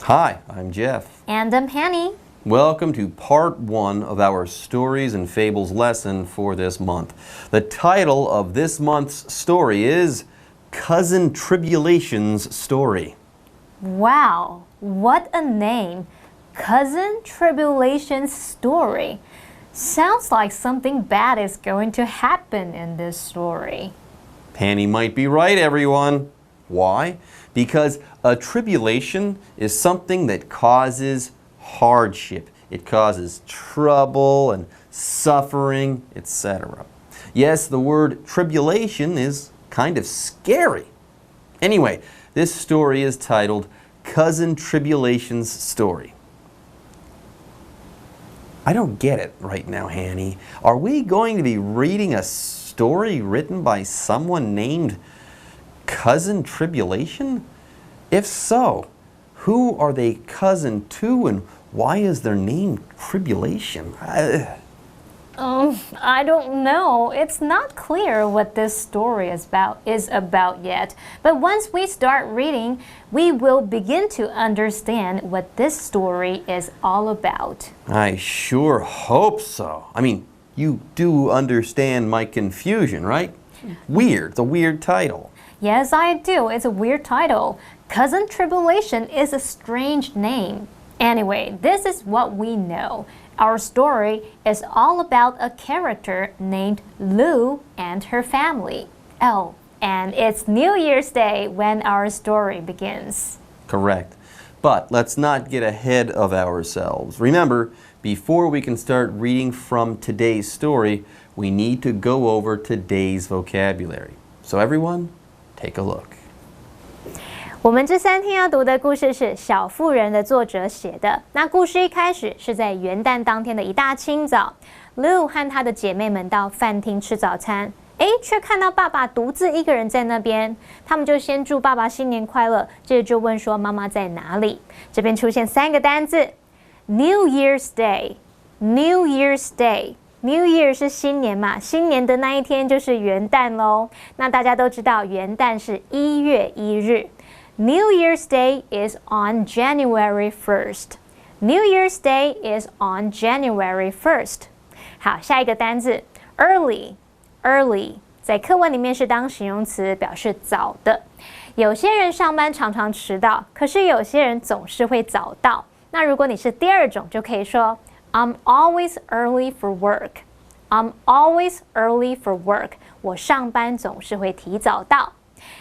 Hi, I'm Jeff. And I'm Penny. Welcome to part 1 of our Stories and Fables lesson for this month. The title of this month's story is Cousin Tribulation's Story. Wow, what a name! Cousin Tribulation's Story. Sounds like something bad is going to happen in this story. Penny might be right, everyone. Why? Because a tribulation is something that causes hardship. It causes trouble and suffering, etc. Yes, the word tribulation is kind of scary. Anyway, this story is titled Cousin Tribulation's Story. I don't get it right now, Hanny. Are we going to be reading a story written by someone named Cousin Tribulation? If so, who are they cousin to and why is their name Tribulation? I don't know. It's not clear what this story is about yet. But once we start reading, we will begin to understand what this story is all about. I sure hope so. I mean, you do understand my confusion, right? Weird. It's a weird title. Yes, I do. It's a weird title. Cousin Tribulation is a strange name. Anyway, this is what we know. Our story is all about a character named Lou and her family. Oh, and it's New Year's Day when our story begins. Correct. But let's not get ahead of ourselves. Remember, before we can start reading from today's story, we need to go over today's vocabulary. So everyone, take a look. 我们这3天要读的故事是《小妇人》的作者写的。那故事一开始是在元旦当天的一大清早 ，Lou 和她的姐妹们到饭厅吃早餐，却看到爸爸独自一个人在那边。他们就先祝爸爸新年快乐，接着就问说妈妈在哪里。这边出现3个单字 ：New Year's Day，New Year's Day。New Year 是新年嘛，新年的那一天就是元旦咯。那大家都知道元旦是1月1日。New Year's Day is on January 1st. New Year's Day is on January 1st. 好，下一个单字 early 在课文里面是当形容词，表示早的。有些人上班常常迟到，可是有些人总是会早到。那如果你是第二种，就可以说 I'm always early for work. I'm always early for work. 我上班总是会提早到。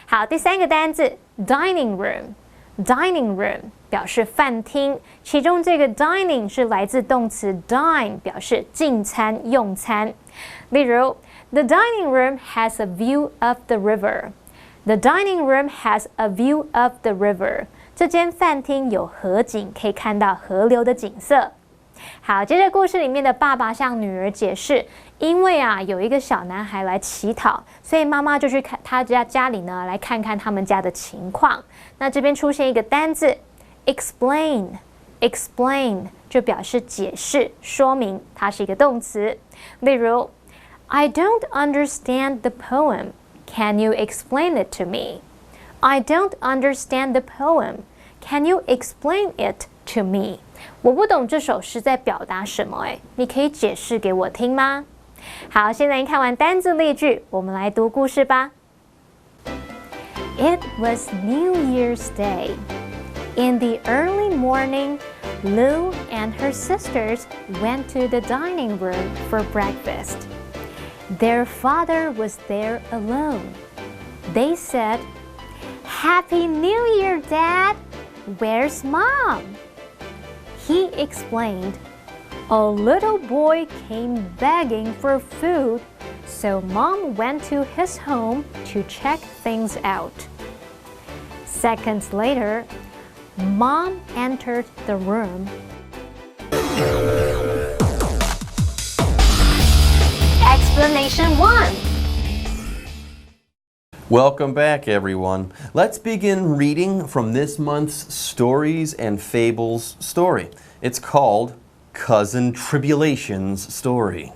好，第3个单字 dining room 表示饭厅，其中这个 dining 是来自动词 dine 表示进餐用餐。例如 The dining room has a view of the river. The dining room has a view of the river. 这间饭厅有河景，可以看到河流的景色。好，接着故事里面的爸爸向女儿解释，因为有一个小男孩来乞讨，所以妈妈就去看他家里呢，来看看他们家的情况。那这边出现一个单字 explain 就表示解释说明，它是一个动词。例如 I don't understand the poem. Can you explain it to me? I don't understand the poem. Can you explain it to me?我不懂这首诗在表达什么，你可以解释给我听吗？好，现在一看完单字例句，我们来读故事吧。It was New Year's Day. In the early morning, Lou and her sisters went to the dining room for breakfast. Their father was there alone. They said, Happy New Year, Dad! Where's Mom? He explained, A little boy came begging for food, so Mom went to his home to check things out. Seconds later, Mom entered the room. Explanation 1. Welcome back, everyone. Let's begin reading from this month's Stories and Fables story. It's called Cousin Tribulation's Story.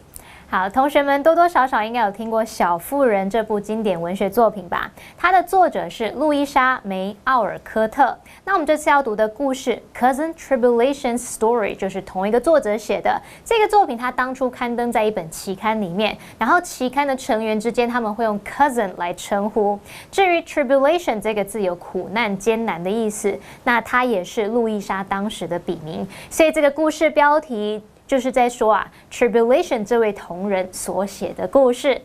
好，同学们多多少少应该有听过《小妇人》这部经典文学作品吧？它的作者是路易莎·梅·奥尔科特。那我们这次要读的故事《Cousin Tribulation's Story》就是同一个作者写的。这个作品它当初刊登在一本期刊里面，然后期刊的成员之间他们会用 cousin 来称呼。至于 tribulation 这个字有苦难、艰难的意思，那它也是路易莎当时的笔名，所以这个故事标题就是在说Tribulation 这位同人所写的故事。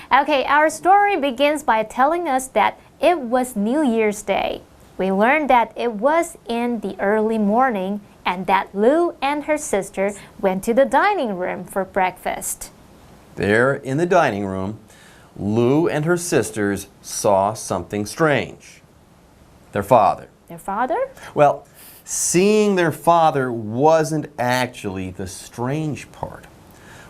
Okay, our story begins by telling us that it was New Year's Day. We learned that it was in the early morning and that Lou and her sister went to the dining room for breakfast. There in the dining room, Lou and her sisters saw something strange. Their father. Their father? Well, seeing their father wasn't actually the strange part.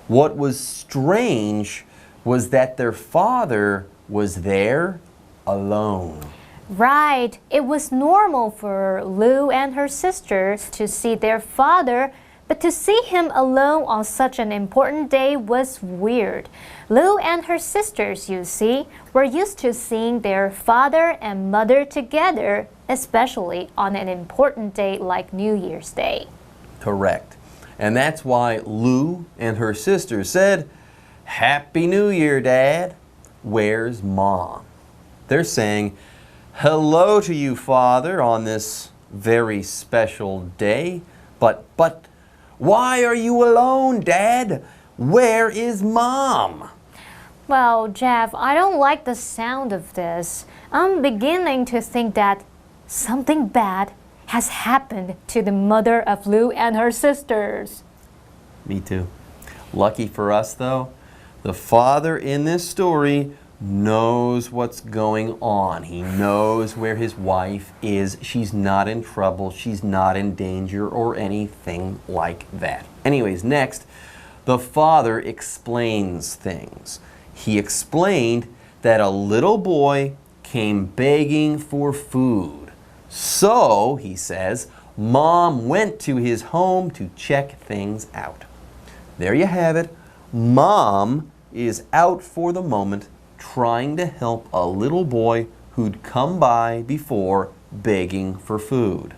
What was strange was that their father was there alone. Right. It was normal for Lou and her sisters to see their father, but to see him alone on such an important day was weird. Lou and her sisters, you see, were used to seeing their father and mother together, especially on an important day like New Year's Day. Correct. And that's why Lou and her sister said, "Happy New Year, Dad. Where's Mom?" They're saying, "Hello to you, Father, on this very special day. But why are you alone, Dad? Where is Mom?" Well, Jeff, I don't like the sound of this. I'm beginning to think that something bad has happened to the mother of Lou and her sisters. Me too. Lucky for us, though, the father in this story knows what's going on. He knows where his wife is. She's not in trouble. She's not in danger or anything like that. Anyways, next, the father explains things. He explained that a little boy came begging for food. So, he says, Mom went to his home to check things out. There you have it. Mom is out for the moment trying to help a little boy who'd come by before begging for food.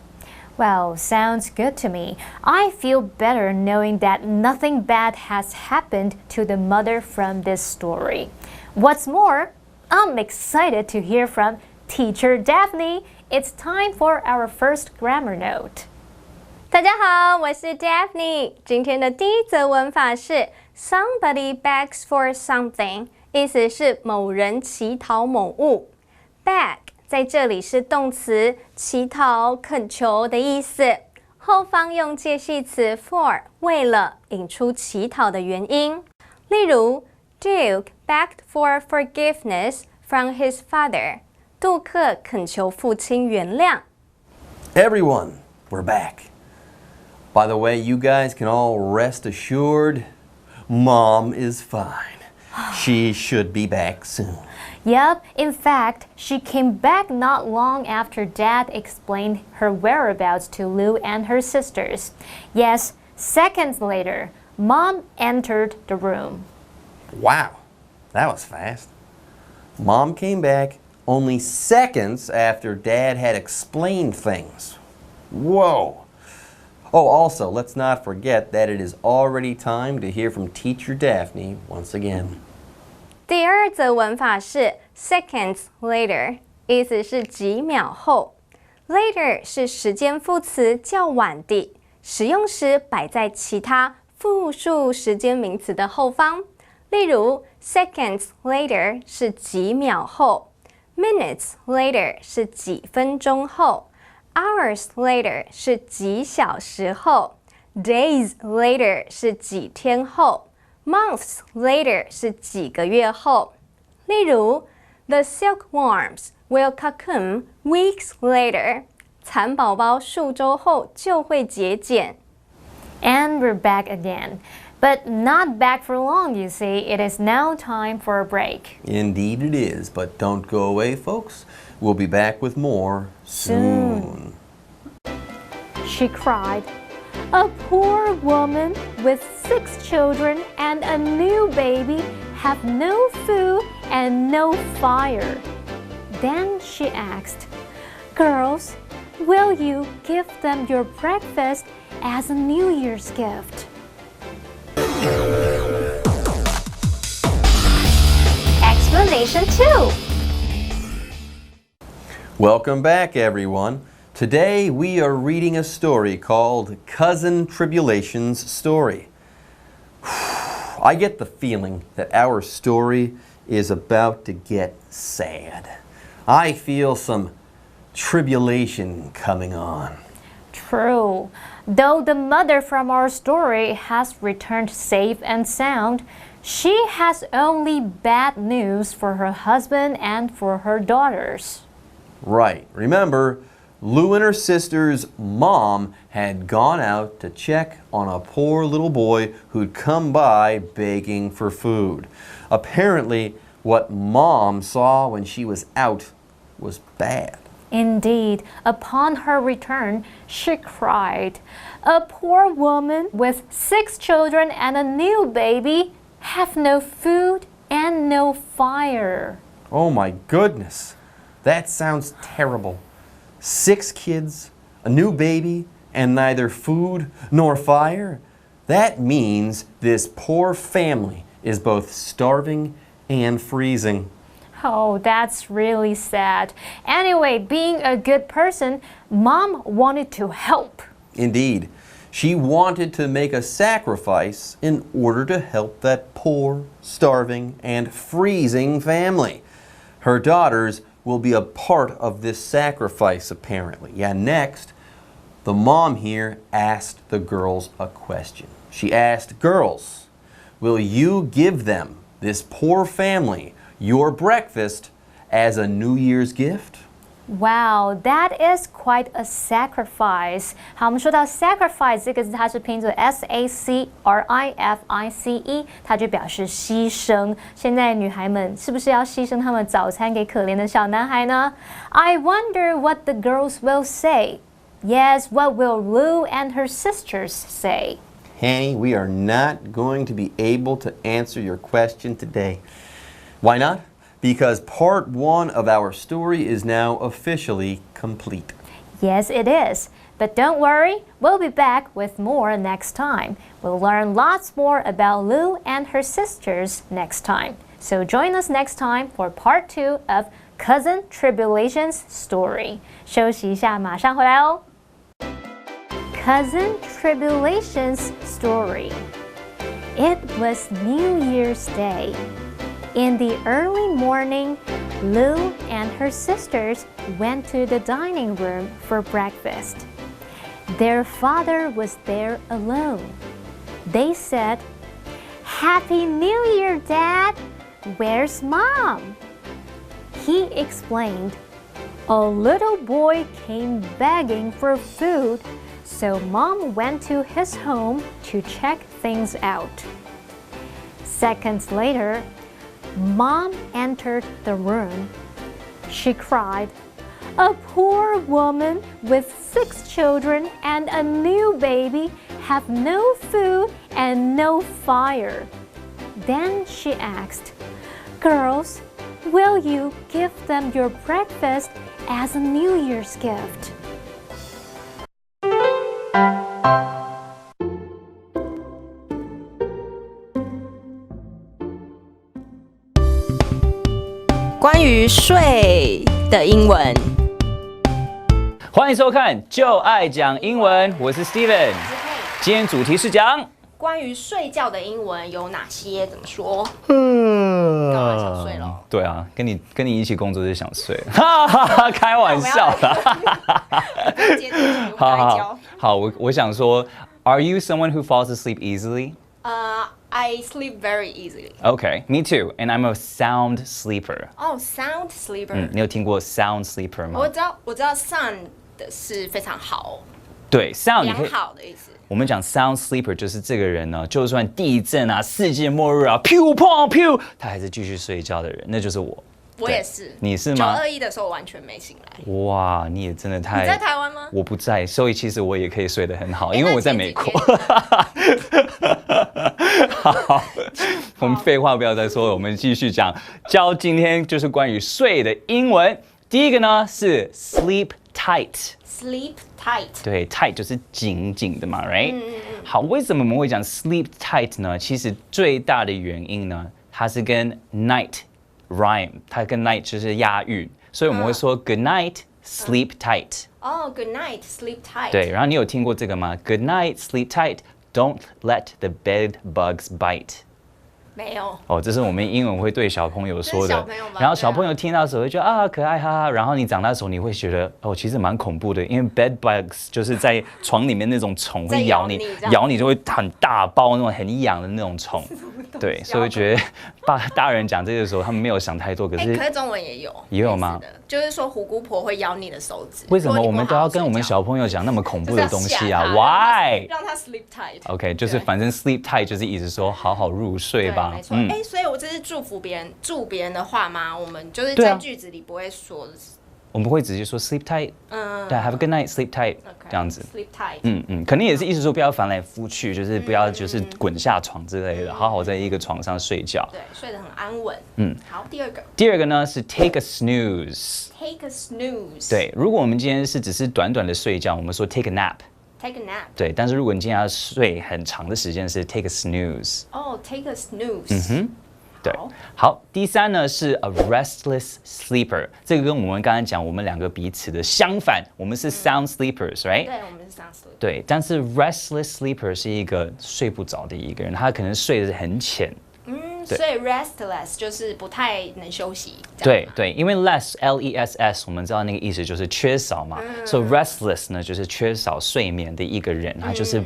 Well, sounds good to me. I feel better knowing that nothing bad has happened to the mother from this story. What's more, I'm excited to hear from Teacher Daphne. It's time for our first grammar note. 大家好，我是 Daphne。今天的第一则文法是 Somebody begs for something， 意思是某人乞讨某物。Beg 在这里是动词，乞讨、恳求的意思。后方用介系词 for， 为了引出乞讨的原因。例如 Duke begged for forgiveness from his father。杜克恳求父亲原谅。Everyone, we're back. By the way, you guys can all rest assured, Mom is fine. She should be back soon. Yep, in fact, she came back not long after Dad explained her whereabouts to Lou and her sisters. Yes, seconds later, Mom entered the room. Wow, that was fast. Mom came back only seconds after Dad had explained things. Whoa. Oh, also, let's not forget that it is already time to hear from Teacher Daphne once again. 第二则文法是 seconds later， 意思是几秒后。Later 是时间副词，较晚地，使用时摆在其他复数时间名词的后方。例如 seconds later 是几秒后， minutes later 是几分钟后。Hours later 是几小时后 ，days later 是几天后 ，months later 是几个月后。例如 ，The silkworms will cocoon weeks later， 蚕宝宝数周后就会结茧。And we're back again. But not back for long, you see. It is now time for a break. Indeed it is, but don't go away, folks. We'll be back with more soon. She cried, A poor woman with 6 children and a new baby have no food and no fire. Then she asked, Girls, will you give them your breakfast as a New Year's gift? Explanation 2. Welcome back, everyone. Today we are reading a story called Cousin Tribulation's Story. I get the feeling that our story is about to get sad. I feel some tribulation coming on. True. Though the mother from our story has returned safe and sound, she has only bad news for her husband and for her daughters. Right. Remember, Lou and her sister's mom had gone out to check on a poor little boy who'd come by begging for food. Apparently, what Mom saw when she was out was bad. Indeed, upon her return, she cried. A poor woman with 6 children and a new baby have no food and no fire. Oh my goodness. That sounds terrible. 6 kids, a new baby, and neither food nor fire? That means this poor family is both starving and freezing. Oh, that's really sad. Anyway, being a good person, Mom wanted to help. Indeed, she wanted to make a sacrifice in order to help that poor, starving, and freezing family. Her daughters will be a part of this sacrifice, apparently. Yeah, next, the mom here asked the girls a question. She asked, Girls, will you give them, this poor family, your breakfast as a New Year's gift? Wow, that is quite a sacrifice. 好，我们说到 sacrifice 这个字，它是拼作 S-A-C-R-I-F-I-C-E， 它就表示牺牲。现在女孩们是不是要牺牲她们早餐给可怜的小男孩呢？ I wonder what the girls will say. Yes, what will Lou and her sisters say? Hanny, we are not going to be able to answer your question today. Why not? Because part 1 of our story is now officially complete. Yes, it is. But don't worry, we'll be back with more next time. We'll learn lots more about Lou and her sisters next time. So join us next time for part 2 of Cousin Tribulation's story. 休息一下，马上回来哦。Cousin Tribulation's story. It was New Year's Day. In the early morning, Lou and her sisters went to the dining room for breakfast. Their father was there alone. They said, Happy New Year, Dad! Where's Mom? He explained, A little boy came begging for food, so Mom went to his home to check things out. Seconds later, Mom entered the room. She cried, A poor woman with 6 children and a new baby have no food and no fire. Then she asked, Girls, will you give them your breakfast as a New Year's gift? 关于睡的英文，欢迎收看《就爱讲英文》，我是 Steven。今天主题是讲关于睡觉的英文有哪些？怎么说？干嘛想睡了？对啊，跟你一起工作就想睡，哈哈哈，开玩笑的。好，我想说 ，Are you someone who falls asleep easily? I sleep very easily. Okay, me too, and I'm a sound sleeper. Oh, sound sleeper. 你有听过 sound sleeper 吗？我知道 sound 的是非常好，对 ，sound 良好的意思。我们讲 sound sleeper 就是这个人呢，就算地震啊、世界末日啊，噗砰噗，他还是继续睡觉的人，那就是我。我也是。你是吗921的时候完全没醒来。哇，你也真的太……你在台湾吗？我不在，所以其实我也可以睡得很好，因为我在美国。好，我们废话不要再说了，我们继续讲，教今天就是关于睡的英文。第一个呢是 sleep tight。Sleep tight。对 ，tight 就是紧紧的嘛 ，right？好，为什么我们会讲 sleep tight 呢？其实最大的原因呢，它是跟 night rhyme， 它跟 night 就是押韵，所以我们会说 good night sleep tight。哦 ，good night sleep tight。对，然后你有听过这个吗 ？Good night sleep tight，don't let the bed bugs bite。没有哦，这是我们英文会对小朋友说的。小朋友然后小朋友听到的时候会觉得啊可爱哈哈，然后你长大的时候你会觉得哦其实蛮恐怖的，因为 bed bugs 就是在床里面那种虫会咬你，咬你就会很大包那种很痒的那种虫。对，所以我觉得大人讲这个的时候他们没有想太多，可是中文也有，也有吗？就是说虎姑婆会咬你的手指。为什么我们都要跟我们小朋友讲那么恐怖的东西啊 ？Why？ 让他 sleep tight。OK， 就是反正 sleep tight 就是意思说好好入睡吧。没错。所以我这是祝福别人、祝别人的话吗？我们就是在句子里不会说的。我们会直接说 sleep tight， 对 ，have a good night sleep tight， 这样子。 sleep tight， 可能也是意思说不要翻来覆去，就是不要就是滚下床之类的，好好在一个床上睡觉。对，睡得很安稳。好，第二个呢是 take a snooze。take a snooze。对，如果我们今天是只是短短的睡觉，我们说 take a nap。take a nap。对，但是如果你今天要睡很长的时间，是 take a snooze。哦 ，take a snooze。对，好，第三呢是 a restless sleeper， 这个跟我们刚才讲我们两个彼此的相反，我们是 sound sleepers，right？ 对，我们是 sound sleepers。对，但是 restless sleeper 是一个睡不着的一个人，他可能睡得很浅。所以 restless 就是不太能休息。对对，因为 less 我们知道那个意思就是缺少嘛，所以 restless 呢就是缺少睡眠的一个人，他就是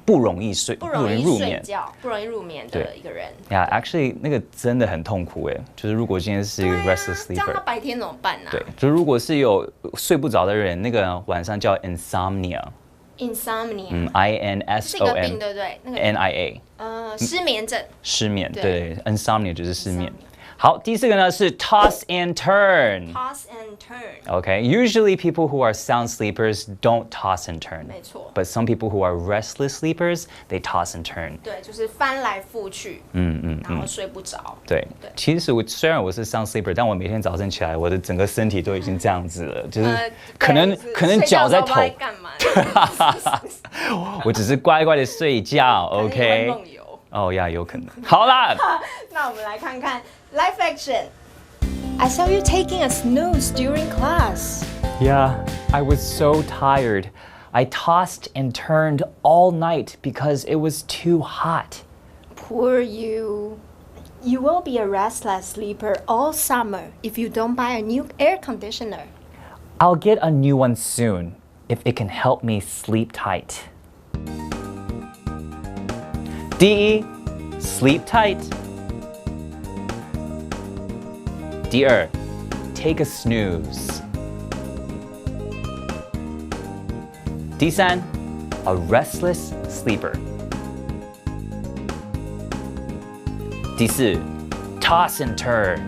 不容易睡，不容易入眠，不容易入眠的一个人。Yeah，actually 那个真的很痛苦哎，就是如果今天是一个 restless sleeper， 这样他白天怎么办呢？对，就如果是有睡不着的人，那个晚上叫 insomnia。insomnia， 是一个病，对不对？那个 NIA， 失眠症。失眠，对 ，insomnia 就是失眠。好，第四个呢是 toss and turn。toss and turn。Okay，usually people who are sound sleepers don't toss and turn。没错。But some people who are restless sleepers, they toss and turn。对，就是翻来覆去，然後睡不着。对，其實雖然我是 sound sleeper， 但我每天早上起來，我的整個身體都已經這樣子了，就是可能腳在頭。幹嘛？我只是乖乖的睡覺 ，OK。哦呀，有可能。好啦，那我們來看看 live action。I saw you taking a snooze during class. Yeah, I was so tired. I tossed and turned all night because it was too hot. Poor you. You will be a restless sleeper all summer if you don't buy a new air conditioner. I'll get a new one soon if it can help me sleep tight. 第一 sleep tight。第二 take a snooze。第三 a restless sleeper。第四 toss and turn。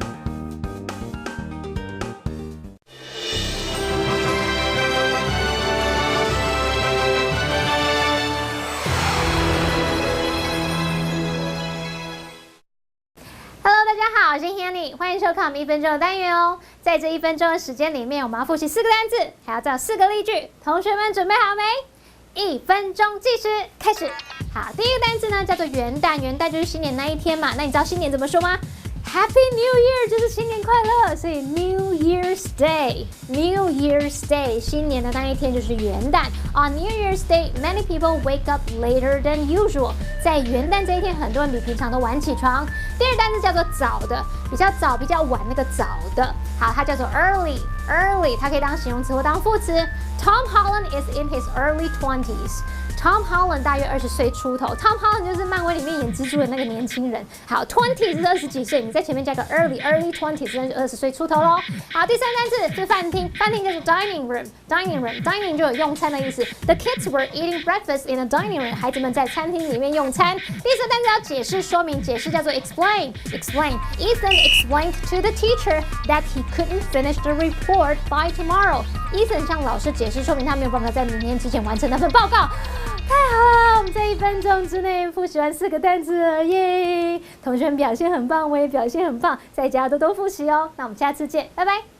我是 Hanny， 欢迎收看我们1分钟的单元哦。在这1分钟的时间里面，我们要复习4个单字，还要造4个例句。同学们准备好没？1分钟计时开始。好，第一个单字呢叫做元旦，元旦就是新年那一天嘛。那你知道新年怎么说吗？Happy New Year 就是新年快乐，所以 New Year's Day，New Year's Day 新年的那一天就是元旦。On New Year's Day, many people wake up later than usual。在元旦这一天，很多人比平常都晚起床。第二个单词叫做早的，比较早、比较晚那个早的。好，它叫做 early， 它可以当形容词或当副词。Tom Holland is in his early 20s。Tom Holland 大约20岁出头。Tom Holland 就是漫威里面演蜘蛛的那个年轻人。好，20 是20几岁，你在前面加个 early 20 是20岁出头咯。好，第三单字是饭厅，饭厅叫做 dining room 就有用餐的意思。The kids were eating breakfast in a dining room， 孩子们在餐厅里面用餐。第四单字要解释说明，解释叫做 explain。Ethan explained to the teacher that he couldn't finish the report by tomorrow。伊森向老师解释，说明他没有办法在明天之前完成那份报告。太好了，我们在1分钟之内复习完4个单词了耶！同学们表现很棒，我也表现很棒，在家多多复习哦。那我们下次见，拜拜。